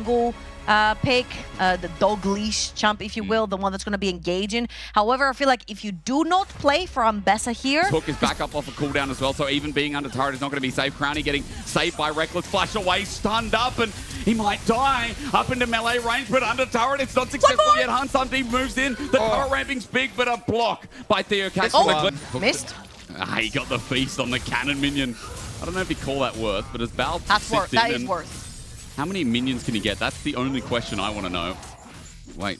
jungle pick, the dog leash champ, if you will, the one that's going to be engaging. However, I feel like if you do not play for Ambessa here... His hook is back up off a cooldown as well, so even being under turret is not going to be safe. Crownie getting saved by Reckless, flash away, stunned up, and he might die up into melee range, but under turret, it's not successful yet. HunSamD moves in. The turret ramping's big, but a block by TheoCax. Oh, missed. He got the feast on the cannon minion. I don't know if you call that worth, but as Val That's worth. That is worth. How many minions can he get? That's the only question I want to know. Wait.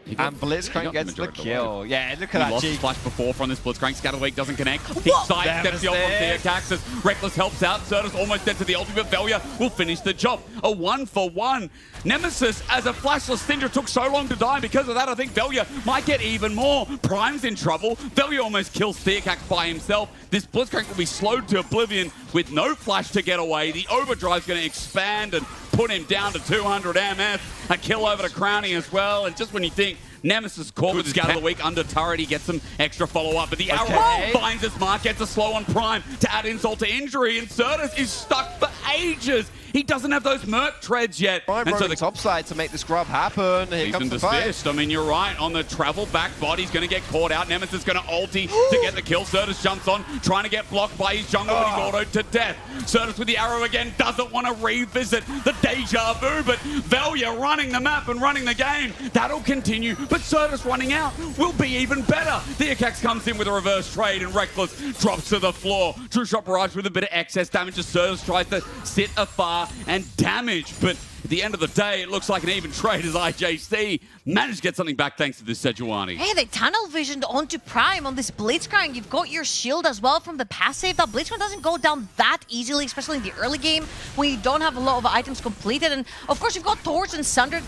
And Blitzcrank gets the kill. Yeah, look at that. Lost his flash before from this Blitzcrank. Scatterweak doesn't connect. He sidesteps the ult from TheoCax as Reckless helps out. Certus almost dead to the ultimate. Velia will finish the job. A 1-for-1. Nemesis, as a flashless Syndra, took so long to die. Because of that, I think Velia might get even more. Prime's in trouble. Velia almost kills TheoCax by himself. This Blitzcrank will be slowed to oblivion with no flash to get away. The overdrive's going to expand and put him down to 200 MS. A kill over to Crownie as well. And just when you think Nemesis caught with his Scout of the Week under turret, he gets some extra follow-up. But the arrow finds his mark, gets a slow on Prime to add insult to injury. And Certus is stuck for ages. He doesn't have those Merc treads yet. Prime and so the top side to make this grab happen. Here comes the fight. I mean, you're right. On the travel back, Body's going to get caught out. Nemesis is going to ulti to get the kill. Certus jumps on, trying to get blocked by his jungle, but he's autoed to death. Certus with the arrow again, doesn't want to revisit the deja vu, but Velia running the map and running the game. That'll continue, but Certus running out will be even better. TheoCax comes in with a reverse trade, and Reckless drops to the floor. True Shot Barrage with a bit of excess damage as Certus tries to sit afar and damage, but at the end of the day, it looks like an even trade as IJC managed to get something back thanks to this Sejuani. Hey, they tunnel visioned onto Prime on this Blitzcrank. You've got your shield as well from the passive. That Blitzcrank doesn't go down that easily, especially in the early game when you don't have a lot of items completed. And of course, you've got Torch and Sundered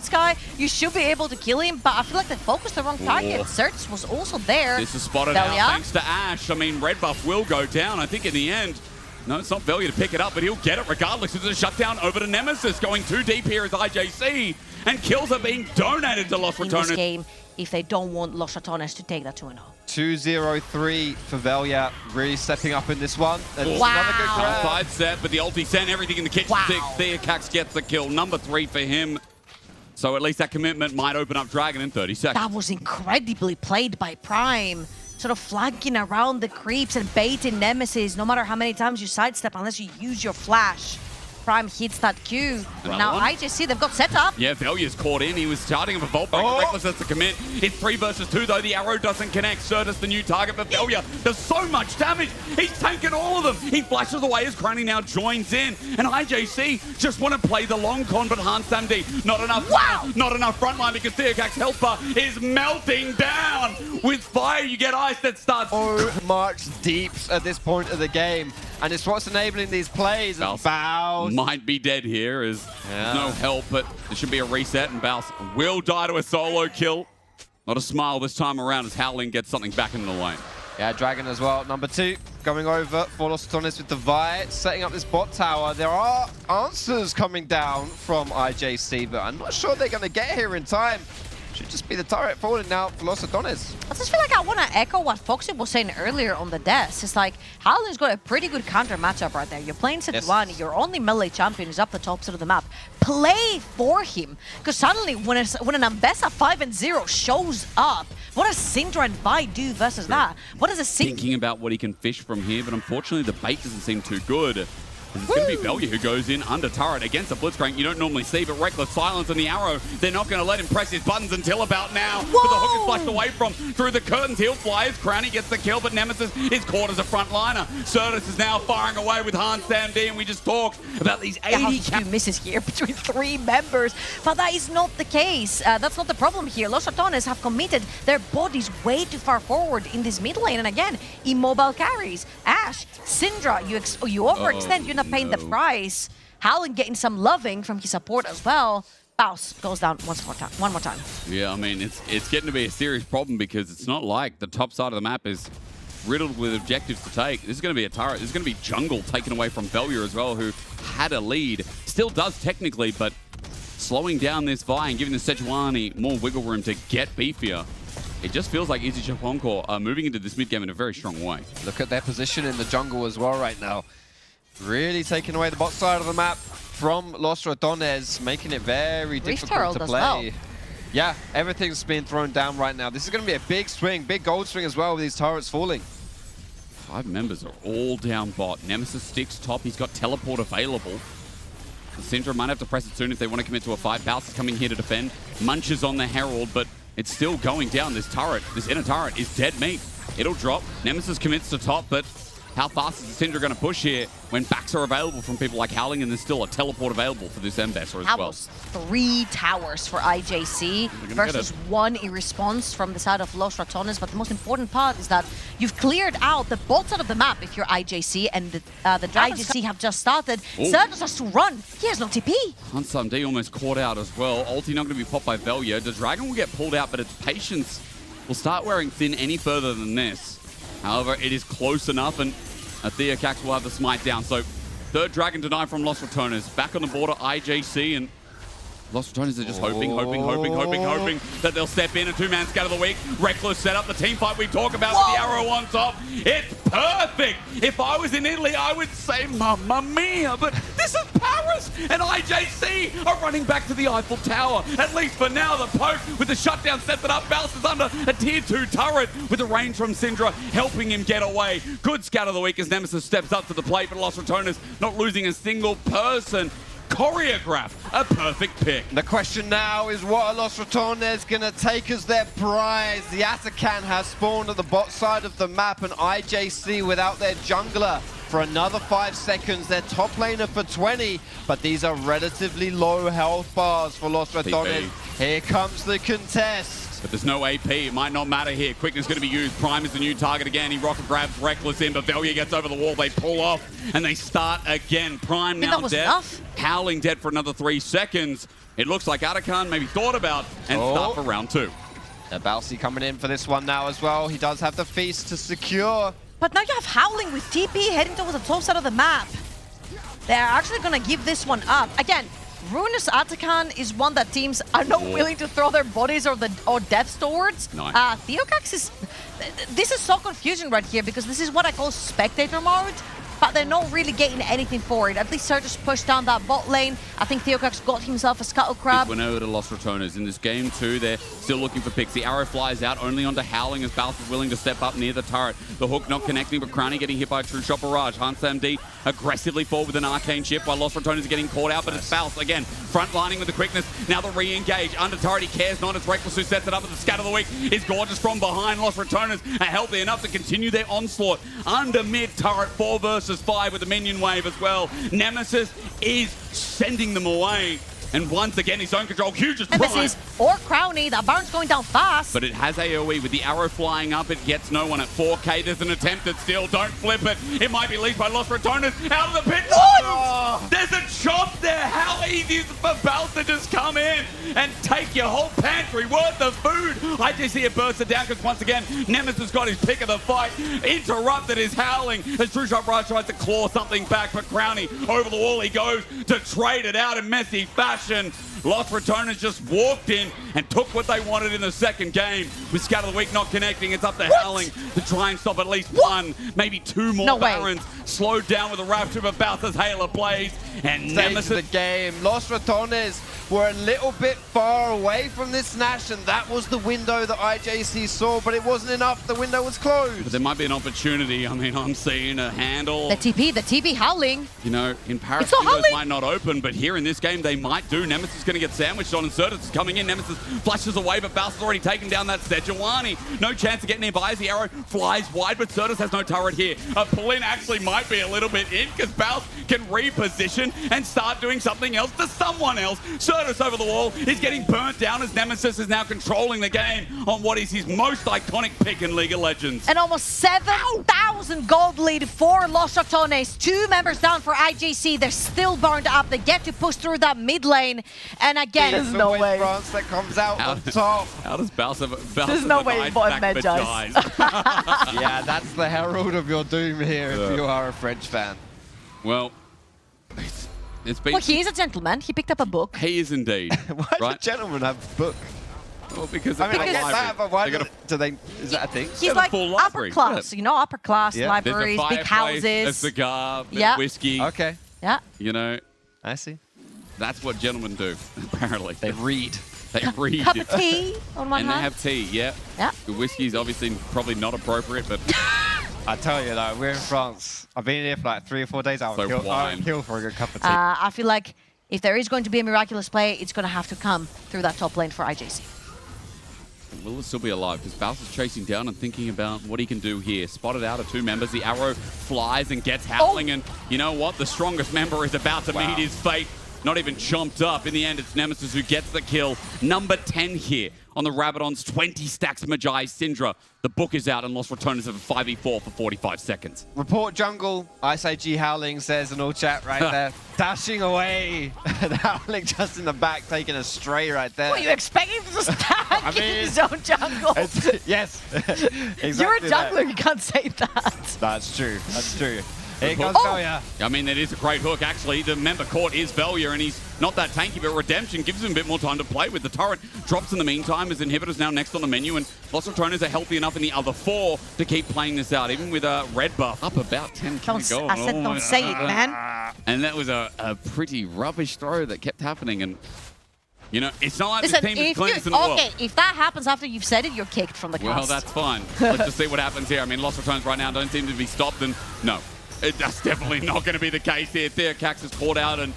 Sky. You should be able to kill him, but I feel like they focused the wrong target. Certus was also there. This is spotted out thanks to Ash. I mean, red buff will go down. I think in the end, no, it's not Velia to pick it up, but he'll get it regardless. It's a shutdown over to Nemesis. Going too deep here is IJC, and kills are being donated to Los Ratones. In this game, if they don't want Los Ratones to take that 2-0. 2-0-3 for Velia, really stepping up in this one. Wow. Another good grab. Side set, but the ulti sent everything in the kitchen sink. TheoCax gets the kill. Number 3 for him. So at least that commitment might open up Dragon in 30 seconds. That was incredibly played by Prime. Sort of flanking around the creeps and baiting Nemesis, no matter how many times you sidestep, unless you use your flash. Prime hits that Q. Now IJC, they've got set up. Yeah, Velia's caught in. He was starting with a Vault Breaker. Reckless has to commit. It's 3 versus 2, though. The arrow doesn't connect. Certus, the new target for Velia, does so much damage. He's tanking all of them. He flashes away as Crownie now joins in. And IJC just want to play the long con, but HunSamD, not enough. Not enough frontline because TheoCax health bar is melting down. With fire, you get ice that starts. So much deeps at this point of the game. And it's what's enabling these plays. Baus might be dead here as no help, but there should be a reset, and Baus will die to a solo kill. Not a smile this time around as Howling gets something back in the lane. Yeah, Dragon as well. Number 2 going over for Los Ratones with the Vi, setting up this bot tower. There are answers coming down from IJC, but I'm not sure they're going to get here in time. Should just be the turret falling now for Los Ratones. I just feel like I want to echo what Foxy was saying earlier on the desk. It's like, Howling's got a pretty good counter matchup right there. You're playing Sejuani, your only melee champion is up the top side of the map. Play for him. Because suddenly, when an Ambessa 5-0 shows up, what does Syndra and Vi do versus that? What does a Thinking about what he can fish from here, but unfortunately the bait doesn't seem too good. It's going to be Velia who goes in under turret against a Blitzcrank you don't normally see, but Reckless silence on the arrow. They're not going to let him press his buttons until about now. But the hook is flushed away from through the curtains. He'll fly as Crownie gets the kill, but Nemesis is caught as a frontliner. Certus is now firing away with HunSamD, and we just talked about these 80 misses here between 3 members, but that is not the case. That's not the problem here. Los Ratones have committed their bodies way too far forward in this mid lane, and again, immobile carries. Ash, Syndra, you overextend, you're not paying the price. Howling getting some loving from his support as well. Baus goes down one more time. Yeah, I mean, it's getting to be a serious problem because it's not like the top side of the map is riddled with objectives to take. This is going to be a turret. This is going to be jungle taken away from Velia as well, who had a lead. Still does technically, but slowing down this Vi and giving the Sejuani more wiggle room to get beefier. It just feels like Ici Japon Corp are moving into this mid game in a very strong way. Look at their position in the jungle as well right now. Really taking away the bot side of the map from Los Ratones, making it very difficult to play. Well. Yeah, everything's being thrown down right now. This is going to be a big swing, big gold swing as well with these turrets falling. 5 members are all down bot. Nemesis sticks top. He's got teleport available. The Syndra might have to press it soon if they want to commit to a fight. Baus is coming here to defend. Munches on the Herald, but it's still going down. This turret, this inner turret is dead meat. It'll drop. Nemesis commits to top, but how fast is the Syndra going to push here when backs are available from people like Howling and there's still a teleport available for this Embesser as That well? was 3 towers for IJC versus 1 in response from the side of Los Ratones. But the most important part is that you've cleared out the both side of the map if you're IJC, and the IJC have just started. Certus has to run. He has no TP. Hansam D almost caught out as well. Ulti not going to be popped by Velya. The Dragon will get pulled out, but its patience will start wearing thin any further than this. However, it is close enough, and Theocax will have the smite down. So, 3rd Dragon denied from Los Ratones. Back on the border, IJC, and Los Ratones are just hoping that they'll step in. A 2-man scatter the week. Reckless set up the team fight we talk about with the arrow on top. It's perfect. If I was in Italy, I would say Mamma Mia. But this is Paris, and IJC are running back to the Eiffel Tower. At least for now, the poke with the shutdown sets it up. Baus is under a tier 2 turret with the range from Syndra helping him get away. Good scatter the week as Nemesis steps up to the plate, but Los Ratones not losing a single person. Choreograph, a perfect pick. The question now is, what are Los Ratones going to take as their prize? The Atakan has spawned at the bot side of the map, and IJC without their jungler for another 5 seconds. Their top laner for 20, but these are relatively low health bars for Los Ratones. Here comes the contest. But there's no AP. It might not matter here. Quickness going to be used. Prime is the new target again. He rocket grabs Reckless in, but Velya gets over the wall. They pull off, and they start again. Prime now dead. Enough. Howling dead for another 3 seconds. It looks like Atakan maybe thought about and start for round 2. Balsi coming in for this one now as well. He does have the feast to secure. But now you have Howling with TP heading towards the top side of the map. They're actually going to give this one up. Again, Ruinous Atakan is one that teams are not willing to throw their bodies or deaths towards. Nice. Theocax is... This is so confusing right here because this is what I call spectator mode. But they're not really getting anything for it. At least Certus pushed down that bot lane. I think Theocax got himself a Scuttle Crab. Went over to Los Ratones. In this game too, they're still looking for picks. The arrow flies out only onto Howling as Baus is willing to step up near the turret. The hook not connecting, but Crownie getting hit by a true shot barrage. Hansam D aggressively forward with an arcane chip while Los Ratones is getting caught out, but it's Baus again. Front lining with the quickness. Now the re-engage. Under turret, he cares not. It's Reckless who sets it up, but the scatter of the week is gorgeous from behind. Los Ratones are healthy enough to continue their onslaught. Under mid turret, 4 versus 5 with the minion wave as well. Nemesis is sending them away. And once again, his own control, huge as Prime. Nemesis or Crownie, that Baron's going down fast. But it has AoE with the arrow flying up. It gets no one at 4K. There's an attempt at steal. Don't flip it. It might be leased by Los Ratones out of the pit. Oh. There's a chop there. How easy is it for Baus to just come in and take your whole pantry worth of food? I just see it burst it down because once again, Nemesis got his pick of the fight. Interrupted his Howling as True Shot Barrage tries to claw something back. But Crownie over the wall he goes to trade it out in messy fashion. Los Ratones just walked in and took what they wanted in the second game. With Scatter of the Week not connecting, it's up to Howling to try and stop at least 1, maybe 2 more Barons. Slowed down with a rapture of Balthas Halo plays. And Nemesis... the game. Los Ratones were a little bit far away from this Nash, and that was the window that IJC saw, but it wasn't enough. The window was closed. But there might be an opportunity. I mean, I'm seeing a handle. The TP Howling. You know, in Paris, windows might not open, but here in this game, they might do. Nemesis is going to get sandwiched on, and Certus is coming in. Nemesis flashes away, but Baus has already taken down that Sejuani. No chance to get nearby as the arrow flies wide, but Certus has no turret here. A pull-in actually might be a little bit in, because Baus can reposition and start doing something else to someone else. Certus over the wall is getting burnt down as Nemesis is now controlling the game on what is his most iconic pick in League of Legends. And almost 7,000 gold lead for Los Ratones. 2 members down for IJC. They're still burned up. They get to push through that mid lane. And again, there's no way France that comes out on top. How does Baus have There's no way EMEA does. Yeah, that's the herald of your doom here if you are a French fan. Well, it's been... Well, he is a gentleman. He picked up a book. He is indeed. Why does a gentleman have a book? Well, because I mean, I get library. that, but why They got do they? Is that a thing? He's like full library, upper class, you know, upper class Yeah. libraries, There's a big fireplace, a houses. cigar, bit Yeah. of whiskey. Okay, Yeah. You know, I see. that's what gentlemen do, apparently. They read. They read. Cup of tea on one And they hand. have tea, yeah. Yeah. The whiskey's obviously probably not appropriate, but I tell you though, we're in France. I've been here for like 3 or 4 days. I So would wine. kill for a good cup of tea. I feel like if there is going to be a miraculous play, it's going to have to come through that top lane for IJC. will it still be alive? Because Faust is chasing down and thinking about what he can do here. Spotted out of 2 members. The arrow flies and gets howling. And you know what? The strongest member is about to meet his fate. Not even chomped up. In the end, it's Nemesis who gets the kill. Number 10 here on the Ratones. 20 stacks Magi Syndra. The book is out and Lost Ratones have a 5v4 for 45 seconds. Report jungle. IJC howling says in all chat right there. Dashing away. The howling just in the back, taking a stray right there. What, you expect him to stack in his own jungle? Yes. Exactly. You're a jungler, you can't say that. That's true. That's true. Here Hook. comes Velya. I mean, that is a great hook, actually. The member caught is Velya, and he's not that tanky, but Redemption gives him a bit more time to play with. The turret drops in the meantime. His inhibitor's now next on the menu, and Lost Ratones are healthy enough in the other 4 to keep playing this out, even with a red buff up about 10 Don't, go. I said don't say it, man. And that was a pretty rubbish throw that kept happening, and you know, it's not like Listen, the team is if cleanest in the world. if that happens after you've said it, you're kicked from the cast. Well, that's fine. Let's just see what happens here. I mean, Lost Ratones right now don't seem to be stopped, and no. That's definitely not going to be the case here. Theocax is caught out, and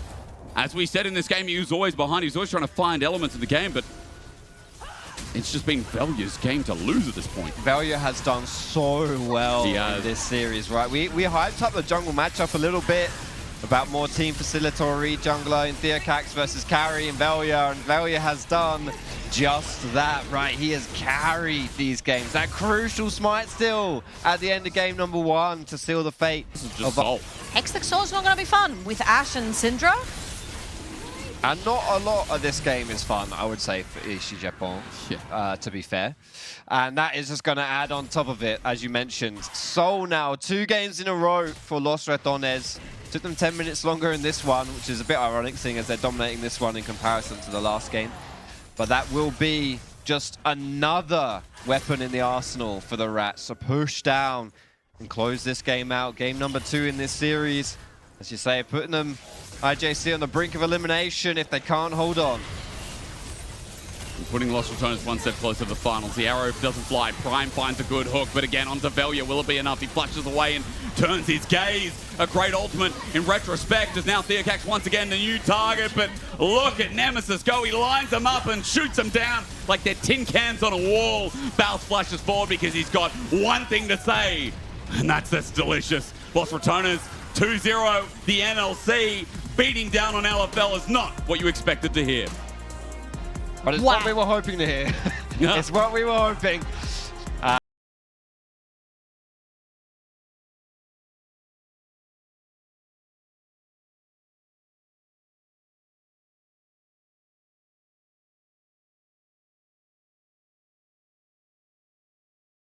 as we said in this game, he was always behind. He's always trying to find elements of the game, but it's just been Velya's game to lose at this point. Velya has done so well in this series, right? We hyped up the jungle matchup a little bit about more team facilitatory jungler in Theocax versus carry in Velya, and Velya has done just that, right? He has carried these games. That crucial smite still at the end of game number 1 to seal the fate. This is just Salt. Hextech Soul's not going to be fun with Ashe and Syndra. And not a lot of this game is fun, I would say, for Ici Japon, to be fair. And that is just going to add on top of it, as you mentioned. Soul now, 2 games in a row for Lost Ratones. Took them 10 minutes longer in this one, which is a bit ironic, seeing as they're dominating this one in comparison to the last game. But that will be just another weapon in the arsenal for the Rats to push down and close this game out. Game number 2 in this series. As you say, putting them, IJC, on the brink of elimination if they can't hold on. Putting Lost Ratones 1 step closer to the finals. The arrow doesn't fly. Prime finds a good hook, but again onto Velya. Will it be enough? He flashes away and turns his gaze. A great ultimate in retrospect as now Theocax once again the new target, but look at Nemesis go. He lines them up and shoots them down like they're tin cans on a wall. Faust flashes forward because he's got one thing to say, and that's delicious. Lost Ratones 2-0. The NLC beating down on LFL is not what you expected to hear. But it's what we were hoping to hear. It's what we were hoping.